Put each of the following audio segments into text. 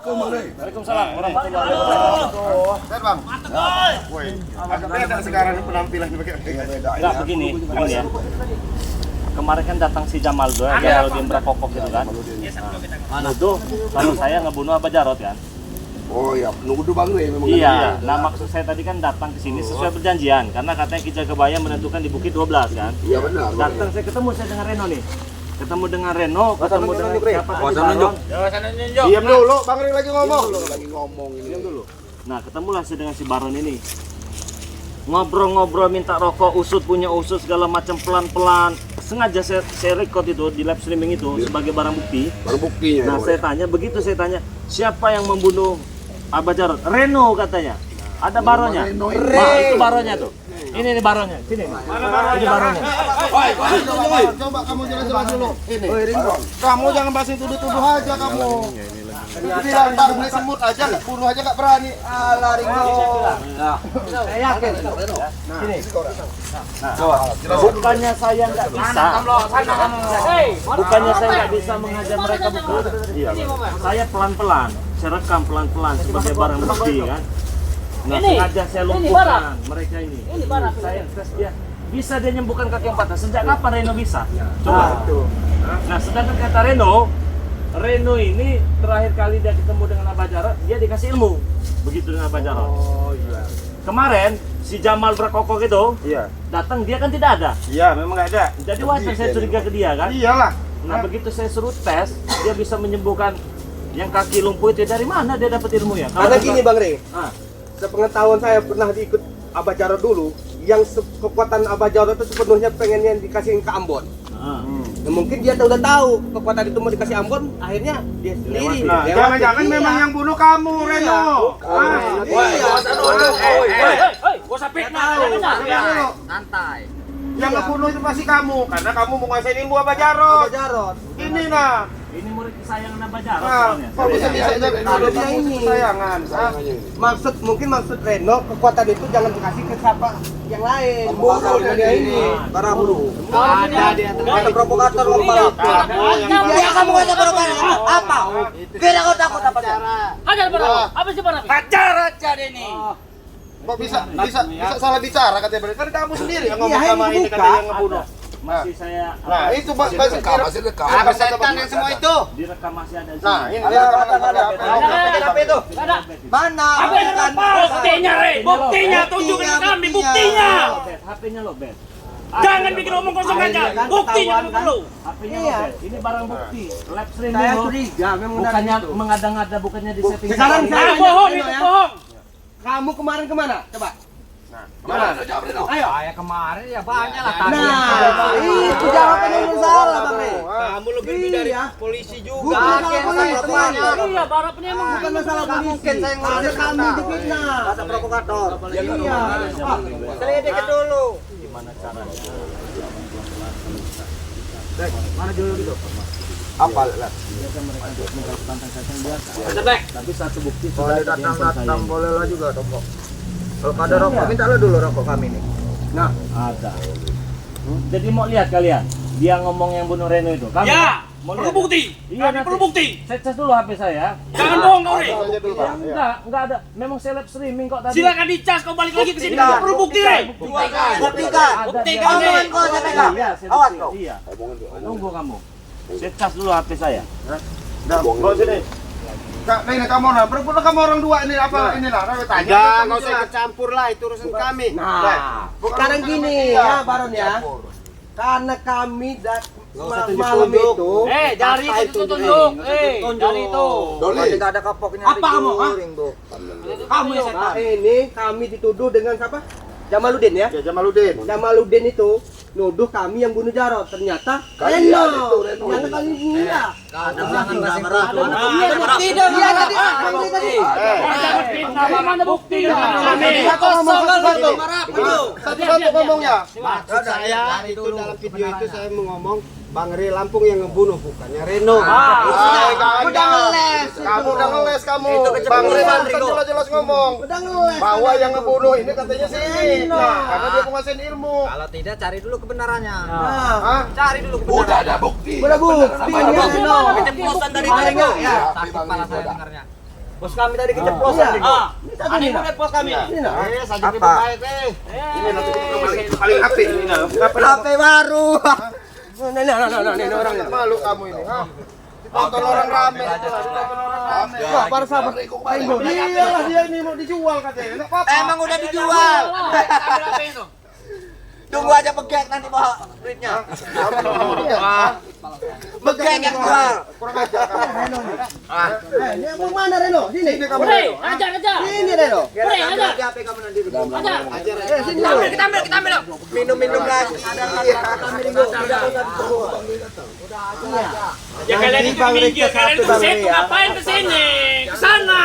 Assalamualaikum Bang Rey. Waalaikumsalam warahmatullahi wabarakatuh. Sehat Bang? Woi, agak beda sekarang penampilannya pakai. Enggak begini ya. Kemarin kan datang si Jamal tuh, Jalaluddin Brakokok gitu kan. Nuduh kalau saya ngebunuh Abah Jarot kan. Oh iya, nuduh Bang Rey memang. Iya, nah maksud saya tadi kan datang ke sini sesuai perjanjian karena katanya Ki Jagabaya menentukan di Bukit 12 kan. Iya benar. Datang saya ketemu dengan Reno nih. Ketemu dengan Reno, ketemu dengan siapa tadi Baron. Diam dulu, Bang Rey lagi ngomong. Lagi ngomong ini. Diam dulu. Nah, ketemulah saya dengan si Baron ini. Ngobrol-ngobrol minta rokok, usut punya usut segala macam pelan-pelan. Sengaja saya record itu di live streaming itu sebagai barang bukti. Barang buktinya. Nah, saya tanya, begitu saya tanya, siapa yang membunuh Abah Jarot? Reno katanya. Ada baronnya. Nah, itu baronnya tuh. Ini baronnya. Sini. Ini baronnya. Coba kamu jelas-jelas dulu. Ini. Kamu jangan bahas tuduh-tuduh aja kamu. Ini lantar beli semut aja, nggak bunuh aja nggak berani. Lari kau. Saya yakin. Sini. Bukannya saya nggak bisa. Bukannya saya nggak bisa mengajar mereka bukan. Iya. Saya pelan-pelan. Saya rekam pelan-pelan sebagai barang bukti kan. Nah, sengaja saya lumpuhkan mereka ini. Saya tes dia. Bisa dia nyembuhkan kaki yang patah. Sejak kapan Reno bisa? Coba. Nah, sedangkan kata Reno ini terakhir kali dia ketemu dengan Abah Jarot, dia dikasih ilmu. Begitu dengan Abah Jarot. Oh iya. Kemarin si Jamal Brakokok itu datang, dia kan tidak ada. Iya, memang nggak ada. Jadi wajar saya curiga ke dia kan? Iyalah. Nah, begitu saya suruh tes, dia bisa menyembuhkan yang kaki lumpuh itu. Dari mana dia dapat ilmu ya? Karena gini Bang Rey, sepengetahuan saya pernah diikut Abah Jarot dulu, yang kekuatan Abah Jarot itu sepenuhnya pengennya dikasihin ke Ambon. Nah, mungkin dia udah tahu kekuatan itu mau dikasih Ambon, akhirnya dia sendiri. Nah, jangan-jangan memang yang bunuh kamu, Reno. Gua sampai Santai. Yang ngebunuh itu pasti kamu, karena kamu mau nguasain ilmu Abah Jarot. Abah Jarot. Ini nah. Ini murid kesayangan Abah Jarot Nah, soalnya. kok bisa Dia ini. kesayangan? Mungkin maksud Reno, kekuatan itu jangan dikasih ke siapa yang lain. Buruh dia ini. Para buruh. Ada dia. Ada provokator lokal. Dia kamu kata provokator apa? Kira kau takut apa cara? Hajar berapa? Apa sih berapa? Hajar aja ini. Kok bisa salah bicara katanya berarti kan kamu sendiri yang ngomong Iya, sama ini ini buka. katanya yang ngebunuh. Masih saya Nah, itu masih rekam. Apa setan yang semua itu? direkam masih ada. Nah, ini rekaman Apa itu? Ada. Mana? Apa yang apa? Buktinya, Re. Buktinya tunjukkan ke kami buktinya. HP-nya lo, Bet. Jangan bikin omong kosong aja. Buktinya kami perlu. HP-nya lo, Bet. Ini barang bukti. Live streaming Saya lo. curiga memang Bukannya itu. mengada-ngada, bukannya di setting. Sekarang Ah, bohong itu bohong. kamu kemarin kemana? Coba. Mana? Ayo. Saya kemarin ya banyak lah Nah, itu jawabannya yang salah Bang Rey. Kamu lebih dari polisi juga. Bukan masalah polisi, temannya. Iya, barapnya emang Bukan masalah polisi. mungkin saya ngomong Ada kami tentang. difitnah. Kata provokator. Iya. Selidiki dulu. Gimana caranya? Mana dulu gitu? Apa lah? Biasa mereka untuk tantang saya biasa. Ada back. Tapi satu bukti Kalau sudah ada yang datang saya. boleh lah juga rokok. Kalau ada rokok, minta lo dulu rokok kami nih. Nah, ada. Jadi mau lihat kalian, dia ngomong yang bunuh Reno itu. Kamu Ya, mau perlu lihat? bukti. Iya, Kami nanti. perlu bukti. Saya cas dulu HP saya. Jangan bohong kau, Re. Aja dulu, Pak. Enggak ada. Memang saya live streaming kok tadi. Silakan dicas kau balik lagi ke sini. Kami perlu bukti, Re. Buktikan. Ada Buktikan, dia. Re. Omongan kau saya pegang. Iya, saya Awas bukti. kau. Iya. Tunggu kamu. Saya cas dulu HP saya. Nah, bawa sini. Kak, ini kamu nah, berapa kamu orang dua ini apa inilah? Saya tanya. Jangan nggak usah ikut campur lah, itu urusan kami. Nah, Bukan sekarang urusan gini sama dia. ya Baron ya. Karena kami malam tunjuk. itu Jari itu tunjuk. Jari itu. Doli. Tidak ada kapok ini. Apa kamu, ha? Kamu ya setan. Nah, ini kami dituduh dengan siapa? Jamaluddin ya. Ya Jamaluddin. Jamaluddin itu nuduh kami yang bunuh Jarot. Ternyata Kalian itu, Reno. Ternyata kalian enggak. Ada jangan berat. Bukti dong. Iya tadi. Tadi. Jangan fitnah, mana bukti kami. Satu ngomongnya. Maksud saya itu dalam video itu saya mau ngomong Bang Rey Lampung yang ngebunuh, bukannya Reno. Udah ngeles. Kamu udah ngeles kamu. Itu Bang kecepatan, Rey kan Rigo. jelas-jelas ngomong Udah ngeles. bahwa yang ngebunuh ini katanya si Nah, karena dia menguasain ilmu. Kalau tidak cari dulu kebenarannya. Nah, Hah? Cari dulu kebenarannya. Udah ada bukti. udah bukti. Mana bukti? Keceplosan dari Paling mana? enggak ya. Sakit kepala saya dengarnya. Bos kami tadi keceplosan. Ini udah pos kami. Saja baik ini nanti kita paling HP ini nah. HP baru. Nah, orangnya. Malu kamu ini, ha? Ditonton orang rame. Wah, para sahabat iyalah dia ini mau dijual katanya. Enggak apa-apa. Emang udah dijual. Tunggu aja begek nanti bawa duitnya. Begek yang jual. Kurang ajar kamu. Ini mau mana Reno? Sini. Ini kamu. Ajar. Sini Reno. Ajar. HP kamu nanti dulu. Ajar. Sini. Kita ambil. Minum lagi. Ya kalian itu minggir, kalian ke situ ngapain ke sini? Ke sana.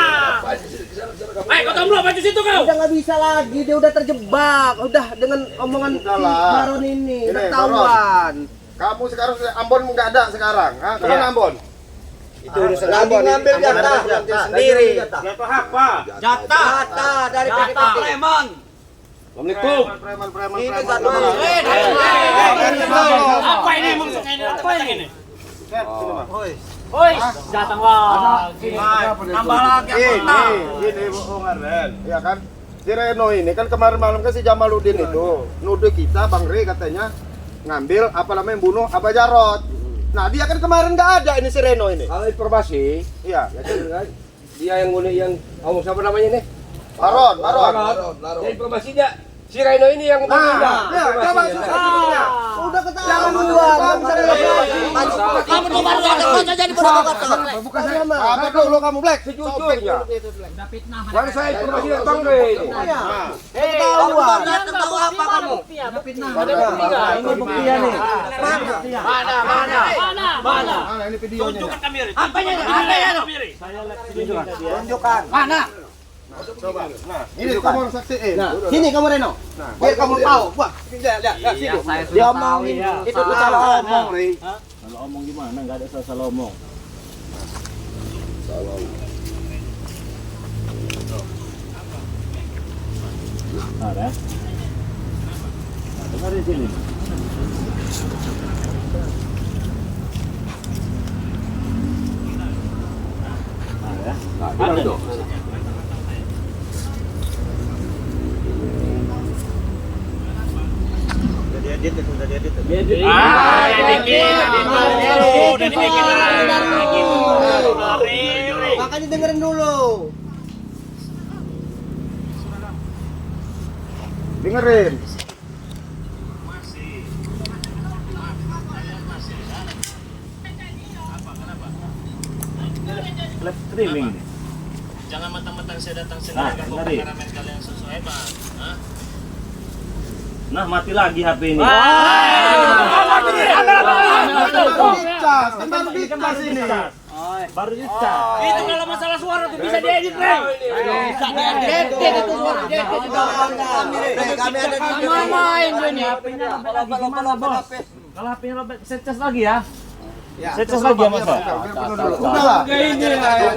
Ayo kau tombol baju situ kau. Udah nggak bisa lagi, dia udah terjebak. Udah dengan omongan si Baron ini, udah ketahuan. Kamu sekarang Ambon enggak ada sekarang. Ha? Kemana Ambon? Itu urusan Ambon. Ngambil jatah sendiri. Jatuh apa? Jatah dari PT Preman. Assalamualaikum. Preman. Ini satu. Apa ini maksudnya ini? Apa ini? Oi. Datang lagi. Tambah lagi. Ini bohongan Ren. Ya kan? Si Reno ini kan kemarin malam kan si Jamaluddin itu nuduh kita Bang Re katanya ngambil apa namanya bunuh Abah Jarot. Nah dia kan kemarin nggak ada ini si Reno ini. Kalau informasi, Iya. dia yang ngomong siapa namanya nih? Baron. Ya, informasi dia si Reno ini yang Ya, coba susah. udah ketahuan duluan. Kamu tuh baru ada jadi provokator. Bukan saya mah. Apa dulu kamu Black? Sejujurnya. Yang saya informasi dari Bang Re. Ketahuan. Tahu apa kamu? Ini buktinya nih. Mana? Ini videonya. Tunjukkan kamera. Apanya? Saya lihat Tunjukkan. Mana? Coba. Nah, ini kamu orang saksiin. Nah, sini kamu Reno. Biar kamu tahu. Wah, lihat sini. Dia omongin. Itu tuh salah omong, Re. Salah omong gimana? Enggak ada salah omong. Ada. Dengar di sini. Ada. Makanya dengerin dulu. Dengerin. Live streaming nih. Jangan mentang-mentang saya datang sini Nah, gabung dengerin. kameramen kalian sesuai hebat. Hah? Nah, mati lagi HP ini. Baru dicas ini. Baru dicas. Itu kalau masalah suara tuh bisa diedit, Bre. Bisa diedit itu suara. Kami ada di sini. Main ini. HP-nya robek lagi gimana, Bos? Kalau HP-nya robek, saya cas lagi ya. Saya cas lagi ya, Mas. Udahlah.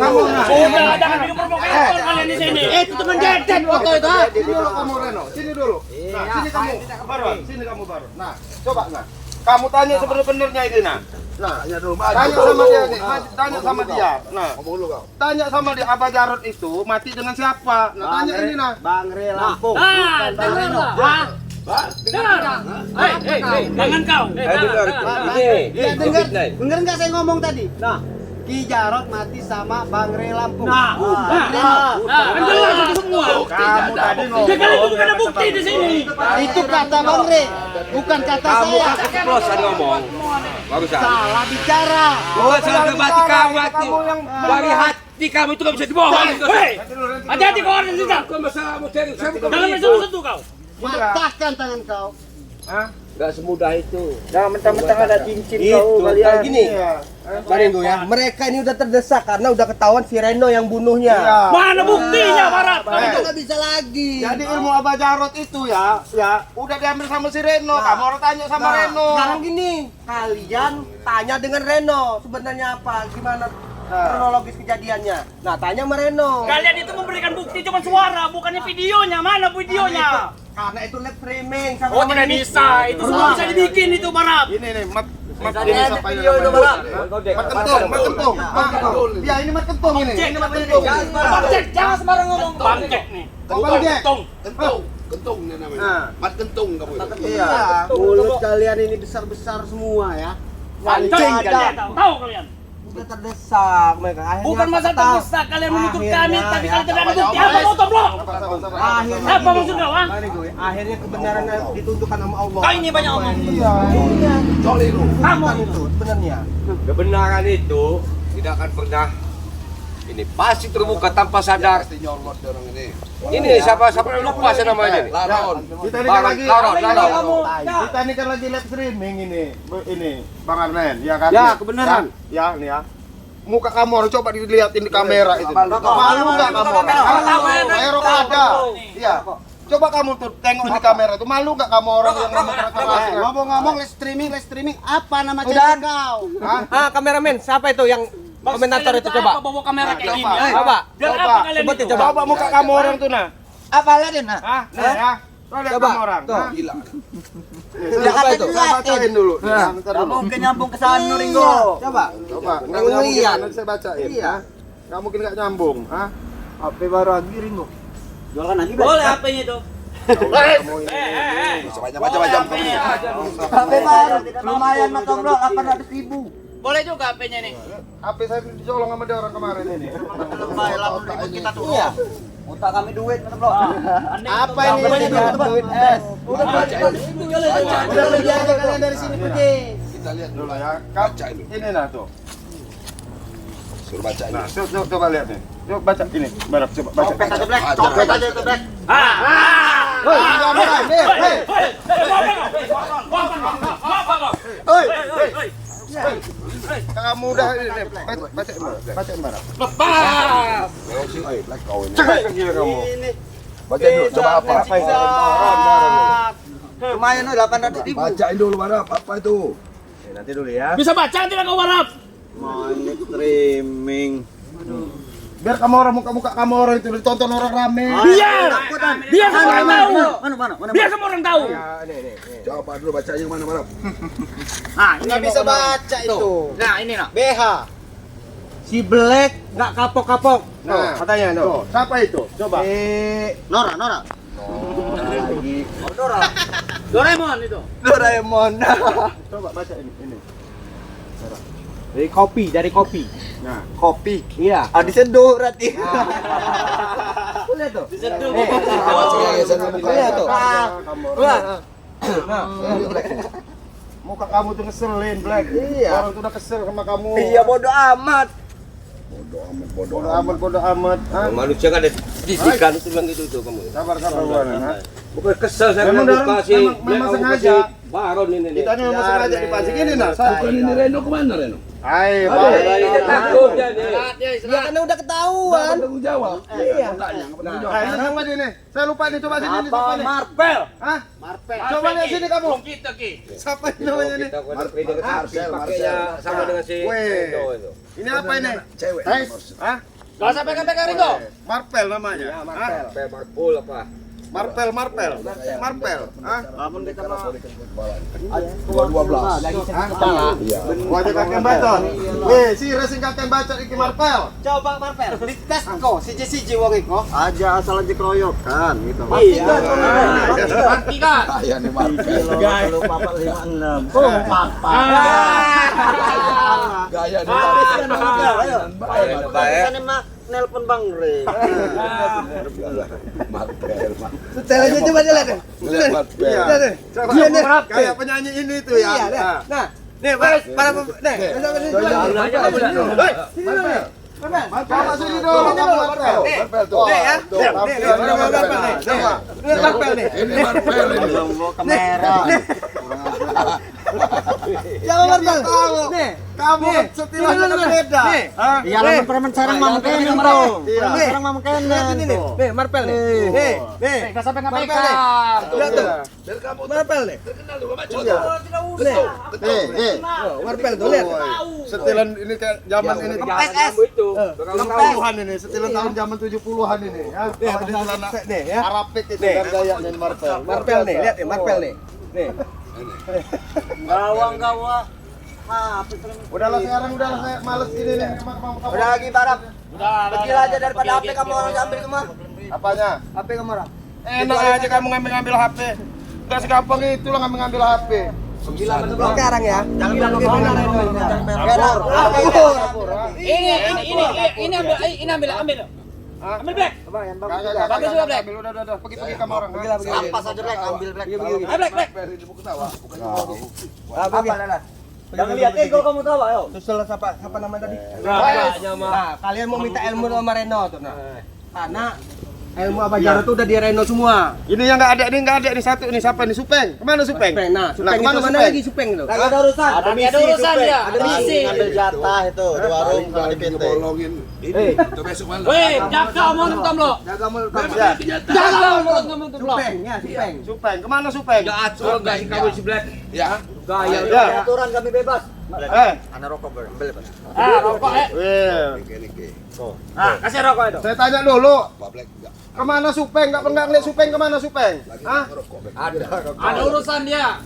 Kamu Udah jangan bikin provokator kalian di sini. Itu cuma dedet foto itu. Sini dulu kamu Reno, sini dulu. Nah, sini kamu Baron, sini kamu Baron. Nah, coba nah. Kamu tanya sebenarnya ini nah. Nah, tanya sama dia nih, tanya sama dia. Nah, tanya sama dia Abah Jarot itu mati dengan siapa? Nah, tanya ini nah. Bang Re Lampung. Dengar. Hei, jangan kau. Dengar nggak saya ngomong tadi? Nah, Ki Jarot mati sama Bang Re Lampung. Kan jelas itu semua. Kamu tadi ngomong. Ya kalian tuh ada bukti di sini. Itu kata Bang Re, bukan kata saya. Keceplosan ngomong. Barusan. Salah bicara. Bukan salah batik kamu hati. Dari hati kamu itu nggak bisa dibohong. Hei, hati-hati kau orang di sana. Bukan masalahmu cari. Jangan sentuh kau. Patahkan tangan kau. Nggak semudah itu. Jangan mentang-mentang ada cincin Itu kayak gini. Iya. Maringo ya. Mereka ini udah terdesak karena udah ketahuan si Reno yang bunuhnya. Mana buktinya, Barat? Kita nggak bisa lagi. Jadi ilmu Abah Jarot itu ya udah diambil sama si Reno. Kamu harus tanya sama Reno. Sekarang gini, kalian tanya dengan Reno sebenarnya apa, gimana kronologis kejadiannya. Nah, tanya sama Reno. Kalian itu memberikan bukti cuma suara, bukannya videonya. Mana videonya? Karena itu live streaming. Oh, tidak bisa. Itu semua bisa dibikin itu, Barat. Ini nih, video itu Barak. Mat kentung. Ya ini mat kentung ini. Ini mat kentung. Jangan sembarang ngomong. Bangkek nih. Kentung ini namanya. Mat kentung kamu itu. Iya. Mulut kalian ini besar-besar semua ya. Anjing kalian. Tahu kalian? Sudah terdesak mereka. Akhirnya Bukan masa kata- terdesak kalian menuntut kami, tapi kalian tidak ada bukti. Apa mau toblok? Apa maksud kau? Mari gue. Akhirnya kebenaran ditentukan sama Allah. Kau ini banyak omong. Kamu itu sebenarnya. Kebenaran itu tidak akan pernah ini pasti terbuka tanpa sadar. Pasti nyolot orang ini. Ini siapa lupa saya namanya ini. Laron. Kita ini kan lagi Laron. kita ini kan lagi live streaming ini Bang Arnen, ya kan? Ya, kebenaran. Ya, nih ya. Muka kamu harus coba dilihatin di kamera itu. Malu enggak kamu? Erok ada. Iya. Coba kamu tuh tengok di kamera itu, malu enggak kamu orang yang Ngomong-ngomong live streaming apa nama channel kau? Ah, kameramen, siapa itu yang komentator itu coba? Apa bawa kamera kayak gini? Coba. Biar apa kalian Sebutin, itu? coba. Coba muka kamu orang tuh nah. Apa lagi nah? Hah? Nah ya. Coba lihat Coba. kamu orang. Tuh. Hah? Gila. Siapa itu? Saya bacain dulu. Ntar dulu. Mungkin nyambung ke sana Ringo. Coba. Coba. Nggak ngeliat. Nanti saya bacain. Iya. Nggak mungkin nggak nyambung. Hah? HP baru lagi Ringo. Jualkan lagi. Boleh HP-nya itu. Macam-macam kamu. HP baru lumayan matang bro 800.000. Boleh juga HP-nya nih. HP saya dicolong sama dia orang kemarin ini. Kita tuh. Iya. Utang kami duit matang bro. Apa ini? Duit es. Udah pergi aja kalian dari sini pergi. Kita lihat Dulu dulu ya. Baca ini. Ini nah tuh. Suruh baca ini. Nah, coba lihat nih. Coba baca ini. Barak coba baca. Copet aja Black. Copet aja itu Black. Hei, kamera. Hei. Kamu udah ini baca Barak. Black kau ini. Cekak gila kamu. Baca dulu. Coba apa? Lumayan 800.000. Bacain dulu Barap. Apa itu? Nanti dulu ya. Bisa baca tidak kau warap? Main streaming. Biar kamu orang muka kamu orang itu ditonton orang rame. Biar semua orang tahu. Mana? Biar semua orang tahu. Coba dulu baca yang mana Barap? Nah, Nggak bisa baca itu. Nah, ini nah. BH. Si Black nggak kapok-kapok. Nah, Katanya tuh. siapa itu? Coba. Nora. Doraemon itu. Doraemon. Coba baca ini. Dari kopi. Nah, Kopi. Iya. Diseduh berarti. Lihat tuh. Diseduh. Lihat tuh. Wah. muka kamu tuh ngeselin, Black. Iya. Orang tuh udah kesel sama kamu. Iya bodoh amat. Bodoh amat. Hah? Manusia kan ada didikan itu bilang gitu tuh kamu. Sabar buan. Bukan kesel saya Memang bilang orang- kasih. memang sengaja. Baron ini nih. Kita memang sengaja dipancing ini nah. Ini Reno kemana Reno? Hai, Takut jadi. Ya karena udah ketahuan. Tanggung jawab. Iya. Nah, ini apa ini? Saya lupa nih, coba sini coba nih. Marvel. Hah? Coba lihat sini kamu. Kita ki. Siapa ini namanya nih? Pakainya sama dengan si Weh. Endo itu. Ini apa ini? Cewek. Guys, hah? Gak usah pegang-pegang Ringo. Marvel namanya. Hah? Sampai Marpul apa? Marvel. Hah? Lamun kita mah 12. Iya. Wajah kakek bacot. Weh, si racing kakek bacot iki Marvel. coba Marvel dites kok siji wong iko aja asal aja keroyokan gitu. Iya. Mati kan? Kaya nih Marvel. Kalau papa 56. Papa. Gaya nih Ayo. Baik. Kan mah nelpon Bang Re. Marvel. Setelahnya coba lihat deh. Lihat Marvel. Iya deh. Iya deh. Kayak penyanyi ini tuh ya. Iya, Nah. nah. Nih, para Coba sini dulu kamu Marvel. Marvel tuh. Nih ya. Tuh, Nih, Marvel nih. Coba. Lihat Marvel nih. Ini Marvel ini. Kamera. Jangan Marvel. Nih. Kamu setilahnya beda. Nih. Iya lamun preman sarang mah kene bro. Iya. Sarang mah kene. Lihat ini nih. Nih, Marvel nih. Nih. Nih. Gak sampai Marvel nih. ngapekan. Lihat tuh. Biar kamu Marvel nih. terkenal dulu baca. Nih. Nih. Oh, Marvel tuh lihat. Setilan ini kayak zaman ini. SS. Itu. 70-an ini, setilan tahun zaman 70-an ini ya. Kalau di celana Nih ya. Arabik itu Nih. kan gayanya Marvel. Marvel nih, lihat nih Marvel nih. Nih. Gawang gawa. Udahlah sekarang, udahlah saya males ini nih. Udah lagi barang. Udah. Pergi aja daripada HP kamu orang ambil semua. Apanya? HP kamu orang. Enak aja kamu ngambil HP. Udah segampang itu lah ngambil HP. Sekarang ya. Jangan bilang Ini ambil. Ambil Black. Bagus juga Black. Udah. Pergi kamu orang. Apa saja Black, ambil Black. Black. Jangan lihat ego kamu tahu, ayo. Terus siapa namanya tadi? Nah, kalian mau minta ilmu sama Reno tuh, nah. Karena ilmu Abah Jaro tuh udah di Reno semua. Ini yang nggak ada nih satu ini siapa nih Supeng? Kemana Supeng? Nah, Supeng kemana itu mana Supeng? lagi Supeng itu? Lagi ada urusan. Ada urusan dia. Ada misi. Ambil jatah itu di warung di PT. Itu besok malam. Weh, jaga mulut kamu lo. Jaga mulut kamu. Jaga mulut kamu tuh lo. Supeng, ya, Supeng. Supeng, kemana Supeng? Ya acur enggak kamu si Black. Ya. Gaya. Ya. Aturan kami bebas. Ana rokok ambil. Rokok kasih rokok itu. Saya tanya dulu. Kemana Supeng? Nggak pernah lihat Supeng kemana Supeng? Hah? Ada urusan dia.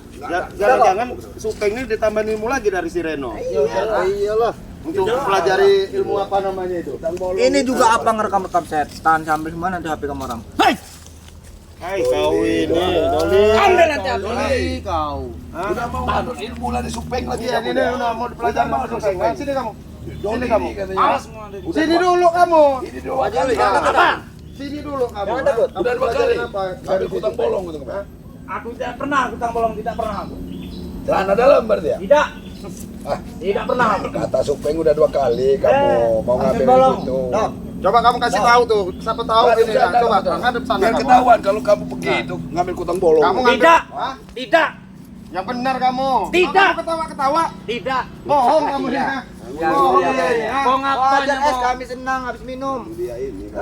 Jangan-jangan Supeng ini ditambah ilmu lagi dari si Reno. Iyalah. Untuk pelajari ilmu apa namanya itu? Ini juga apa ngerekam setan sambil semua nanti HP kamu orang. Hai kau ini, Doli. Ambil nanti aku. Doli kau. Udah mau anu ilmu lah di Supeng lagi. Iya, ini udah mau dipelajari sama Supeng. Sini kamu. Sini kamu. Awas semua. Sini dulu kamu. Ini dua Apa? Sini dulu kamu. Udah 2 kali. Apa? Ambil kutang bolong gitu. Aku tidak pernah kutang bolong, tidak pernah aku. Celana dalam berarti ya? Tidak. Tidak pernah aku. Kata Supeng udah 2 kali kamu mau ngambil bolong. itu. Coba kamu kasih tahu tuh. Siapa tahu ini nah. Coba ngadep sana Biar kamu. ketahuan kalau kamu pergi itu ngambil kutang bolong. Kamu ngambil. Tidak. Hah? Tidak. Yang benar kamu. Tidak. Kamu ketawa-ketawa. Tidak. Bohong kamu ini. Bohong ini. Kau ngapain Es kami senang habis minum. Dia ini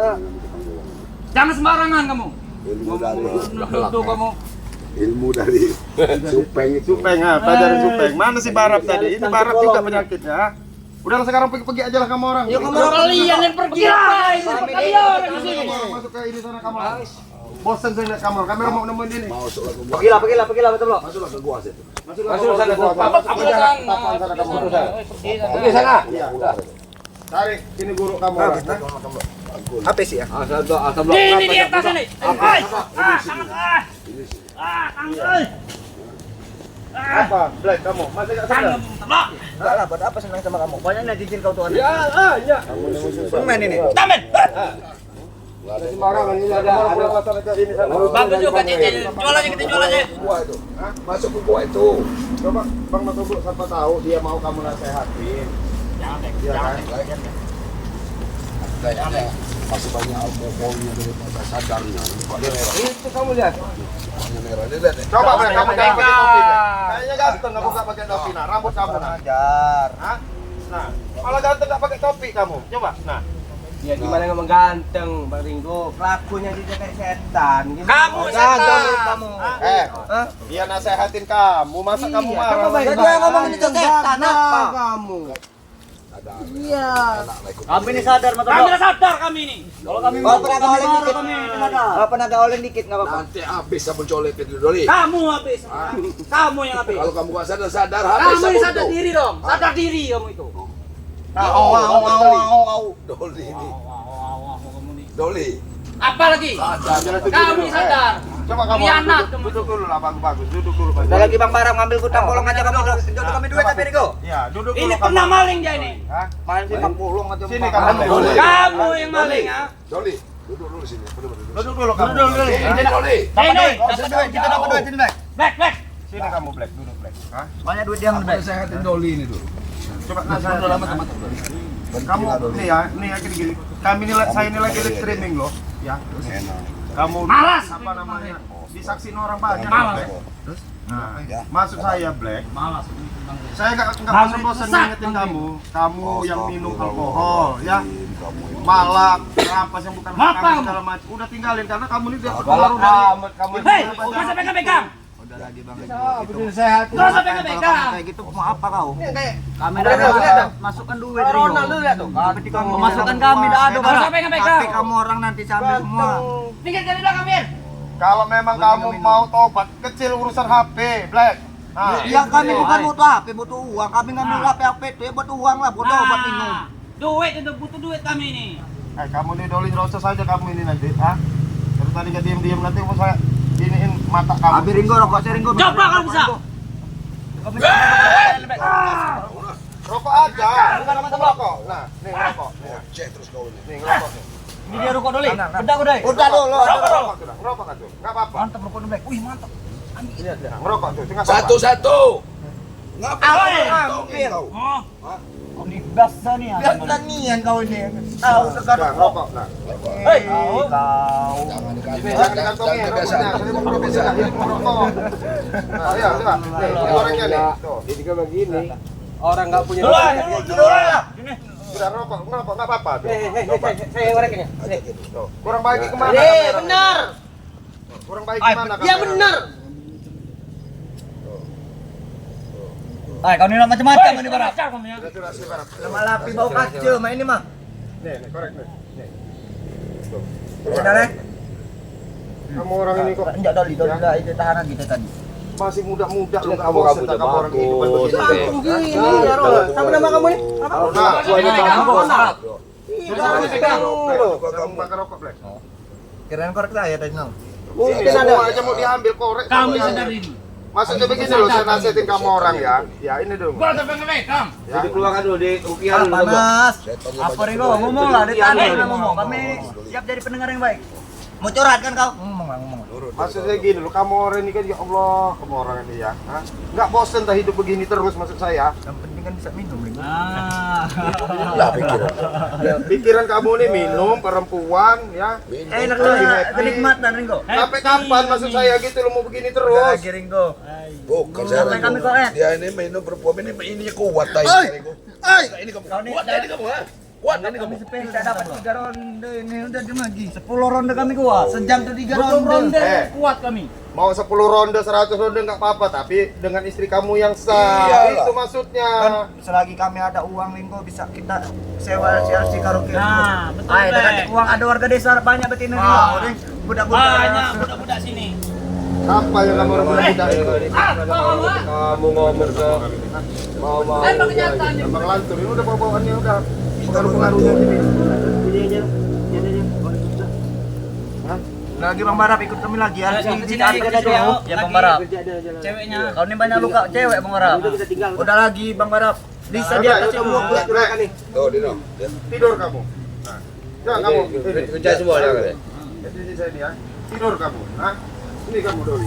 Jangan sembarangan kamu. ilmu dari Tuh kamu. ilmu dari Supeng itu. Supeng ah, pelajari Supeng. Mana si Barap tadi? Ini Barap juga penyakitnya. Udahlah sekarang pergi aja lah kamu orang. Yuk kamu kalian yang pergi. Kalian di sini. Masuk ke ini sana kamu. Bosan saya lihat kamu. Kamera mau nemuin ini. Masuk lah ke gua. Pergilah betul loh. Masuklah ke gua situ. Masuk sana. Apa jangan papan sana kamu. Pergi sana. Iya. Tarik ini guru kamu. HP sih ya. Ini di atas ini. Tangan. Tangan. Apa? Black kamu. Masih enggak sadar? Tangan. Enggak lah, buat apa senang sama kamu? Banyak netizen kau tuh. Ya, ya. Semen ini. Tamen. Sembarangan ini ada masalah kayak ini sana. Bagus juga jual aja kita jual aja. Gua itu. Masuk ke gua itu. Coba Bang Matobu siapa tahu dia mau kamu nasehatin. Jangan. Kayaknya masih banyak alkoholnya daripada sadarnya. Itu kamu lihat. Warnanya merah dia lihat. Coba Black kamu jangan pakai topi. Kayaknya ganteng kamu enggak pakai topi. Nah, rambut kamu nah. Ajar. Hah? Nah, malah ganteng enggak pakai topi kamu. Coba. Nah, Ya gimana ngomong ganteng, Bang Ringo. Kelakunya dia kayak setan. Kamu setan. Kamu. Hah? Dia nasehatin kamu, masa kamu marah? Jadi yang ngomong itu setan apa? Kamu. Iya. Kami ini sadar, Kami sadar kami ini. Kalau kami Oh, pernah gaulin dikit. sadar. Oh, pernah gaulin dikit enggak apa-apa. Nanti habis sabun colek itu Doli. Kamu habis. Kamu yang habis. Kalau kamu gak sadar habis Kamu sabun ini sadar tuh. diri dong. Sadar diri kamu itu. Doli ini. Doli. Apa lagi? Sadar. Kamu ini sadar. Coba kamu Khianat duduk dulu lah, bagus. Duduk dulu. Ada lagi Bang Barang ngambil kutang bolong aja kamu. Jodoh kami duit tapi Rigo. Ya, duduk dulu. Ini kamu. pernah maling dia ini. Hah? Main sih Bang Pulung aja. Sini kamu. Doli. Kamu yang maling ah. Doli. Duduk dulu sini. Duduk dulu kamu. Ini Doli. Ini. Kita dapat duit ini, Bang. Black. Sini kamu Black, duduk Black. Hah? Banyak duit yang Kamu sehatin Doli ini dulu. Coba kamu nih ya gini. Kami nilai saya ini lagi live streaming loh, ya. Kamu Malas. apa namanya? Disaksin orang banyak. Malas. Black. Nah, maksud saya Black, Malas. saya nggak bosan ngingetin kamu yang minum alkohol, ya. Malak, rampas yang bukan hak kamu segala macam. Udah tinggalin karena kamu ini udah terpengaruh dari kamu. Hei, jangan sampai pegang. Udah lagi Bang. sehat. Jangan sampai pegang. Kayak gitu mau apa kau? Kamera Masukkan duit Ronaldo lihat tuh. Masukkan kami dah ada Jangan sampai pegang. HP kamu orang nanti sambil semua. Pinggir dari belakang, Mir. Kalau memang kamu mau tobat, kecil urusan HP, Black. Yang kami bukan butuh HP, butuh uang. Kami ngambil HP itu ya buat uang lah, buat obat minum. Duit itu butuh duit kami nih. Kamu nih Doli rasa saja kamu ini nanti, Dari tadi gak diam-diam nanti mau saya iniin mata kamu. Abi Ringo rokok saya Ringo. Coba kalau bisa. Rokok aja, bukan sama rokok. Nah, nih rokok. Cek terus kau ini. Nih rokok. Ini dia rokok Doli. Bedak udah. Udah dulu. Ngerokok kan tuh, nggak apa-apa. Mantap rokok Doli. Wih, mantap. Ngerokok tuh, nggak apa-apa. Satu-satu. Ngapain? Ambil. Oh. Ini biasa nih. Biasa nian kau ini. Tahu sekarang Rokok, nah. Hei, kau. Jangan dikantongin. Jangan dikantongin rokoknya, saya mau profesional, ini mau rokok. Nah, ya, coba. Nih, ini orangnya nih. Tuh. Jadi kan begini. Orang nggak punya Sudah rokok, nggak apa-apa. Tuh. saya ngoreknya. Tuh. Kurang baik kemana? Benar. Kurang baik kemana? Iya kamera? benar. Kau ini macam-macam ini barang. Sudah, Barat. Lama lapi bau kacau main ini mah. Nih, korek nih. Benar ya? Kamu orang ini kok Enggak Doli dah itu tahanan kita tadi. masih muda-muda lu nggak Kamu bosan udah tak kamu orang kehidupan bagus. begini. Langsung gini ya Rol. Sama nama kamu ini? Apa? Nah, Kamu kamu bakar rokok, Black. Kirain korek lah ya tadi nang. Mungkin ada aja mau diambil korek. kami sadar ini. Maksudnya begini loh, saya nasihatin kamu orang ya. Ya ini dong. Gua sampai ngerekam. Ya, Dikeluarkan dulu di ukiran dulu. Panas. Apa Ringo ngomong lah, ditanya ngomong. Kami siap jadi pendengar yang baik. Mau curhat kan kau? Ngomong. maksudnya gini loh, kamu orang ini kan ya Allah, kamu orang ini ya. Hah? Nggak bosen tak hidup begini terus maksud saya. Yang penting kan bisa minum Ringo. lah pikiran. Pikiran kamu nih minum, perempuan ya. Enak tuh, kenikmatan Ringo. Sampai kapan maksud saya gitu lo mau begini terus? Lagi Ringo. Bukan Sampai kami kok Dia ini minum perempuan ini kuat tadi. Ini kamu kuat ini kamu ha. Kuat ini kamu. Sepeda tidak dapat 3 ronde ini udah jam lagi. 10 ronde kami kuat. Sejam tuh 3 ronde. Kuat kami. Mau 10 ronde, 100 ronde nggak apa-apa, tapi dengan istri kamu yang sah. Iyalah. Itu maksudnya. Kan selagi kami ada uang Ringo bisa kita sewa CRC karaoke. Nah, betul, Ay, dengan Bre. uang ada warga desa banyak betina Ringo. Budak-budak. Banyak budak-budak sini. Apa yang kamu orang muda itu? Kamu ngomong ke mau Emang kenyataannya. Abang lantur ini udah bawa-bawaannya udah pengaruh-pengaruhnya gini. Lagi Bang Barap ikut kami lagi ya. Sini aja Ya Bang Barap. Ceweknya. Kau ini banyak luka cewek Bang Barap. Udah lagi Bang Barap. Bisa dia kasih uang buat mereka nih. Tuh Dino. Tidur kamu. Nah, ya kamu. kerja semua dah kan. Jadi saya ini ya. Tidur kamu. Hah? Ini kamu Doli.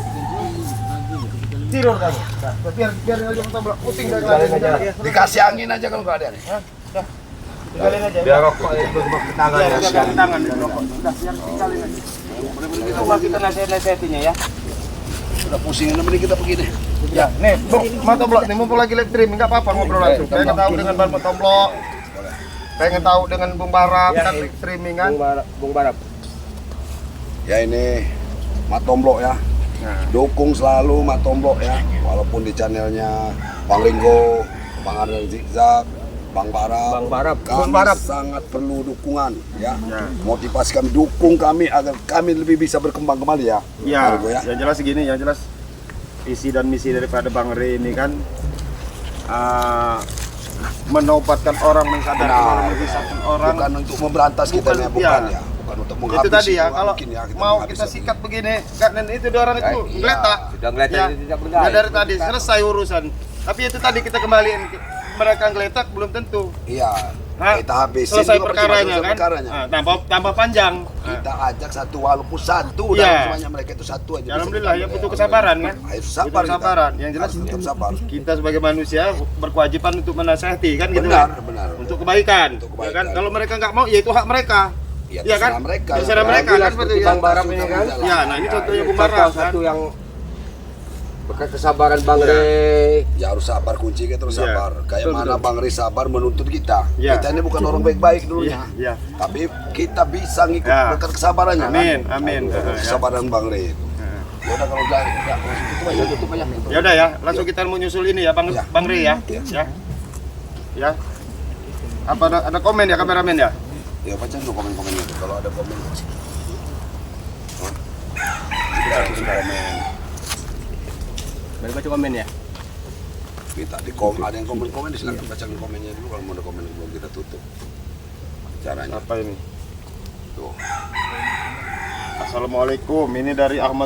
Tidur kamu. Nah, biar aja kamu pusing dari lagi. Dikasih angin aja kalau nggak ada nih. Tinggalin aja. Biar rokok itu tangan. Biar pegang tangan di rokok. Udah, biar tinggalin aja. Bener-bener kita ubah kita nasihat-nasihatinya ya. Udah pusing ini kita begini. Ya, nih, Mata Blok nih mumpung lagi live streaming enggak apa-apa ngobrol langsung. Pengen tahu dengan Bang Tomblok. Pengen tahu dengan Bung Barap kan live streaming kan. Bung Barap. Ya ini Matomblok ya. Dukung selalu Matomblok ya. Walaupun di channelnya Bang Ringo, Bang Arnel Zigzag, Bang Barap, kami sangat perlu dukungan ya. Motivasi kami, dukung kami agar kami lebih bisa berkembang kembali ya. Ya, Argo, ya. yang jelas segini, yang jelas visi dan misi daripada Bang Re ini kan menobatkan orang, mensadarkan orang, membisarkan orang. Bukan untuk memberantas kita Bukan, ya, bukan ya. ya. Bukan untuk Itu menghabisi. tadi ya, Nggak kalau mungkin ya, mau menghabisi kita orang. sikat begini, kan itu dia orang itu Iya, geletak. Sudah ngeliatin Ya, itu tidak berdaya. nah, dari tadi selesai urusan. Tapi itu tadi kita kembaliin, mereka geletak belum tentu. Iya. Hah? Kita habisin Selesai juga perkaranya selesai kan. perkaranya. Nah, tambah panjang. Kita ajak satu walaupun satu Iya. dan semuanya mereka itu satu aja. Ya, alhamdulillah ya butuh kesabaran kan. Harus Butuh sabar kita. kesabaran. Yang jelas Harus tetap sabar. kita sebagai manusia berkewajiban untuk menasihati kan gitu Benar, kan? benar. Untuk kebaikan. Untuk Ya kebaikan. kan? Kalau mereka nggak mau ya itu hak mereka. Ya, Iya kan? terserah mereka. Terserah mereka kan seperti itu. Bang Barap ini kan. Ya, nah ini contohnya Bung Contoh Barap kan. satu yang berkat kesabaran Bang Re. Ya harus sabar, kunci kita terus Iya. sabar. Kayak Betul, mana betul. Bang Riz sabar menuntut kita. Iya. Kita ini bukan orang baik-baik dulunya. Iya. Tapi kita bisa ngikut Ya. berkat kesabarannya Amin, kan. amin. Kesabaran Bang Riz. Ya udah kalau udah tutup aja. Ya udah ya, langsung kita mau nyusul ini ya Bang Iya. Bang Re ya. Iya. Ya. Ya. Apa ada komen ya kameramen ya? Ya baca dulu komen-komennya tuh, kalau ada komen. Hah? Kita harus komen. Baru baca komen ya. Minta ada yang komen-komen silakan bacakan komennya dulu, kalau mau ada komen belum kita tutup. Caranya. Apa ini? Tuh. Assalamualaikum, ini dari Ahmad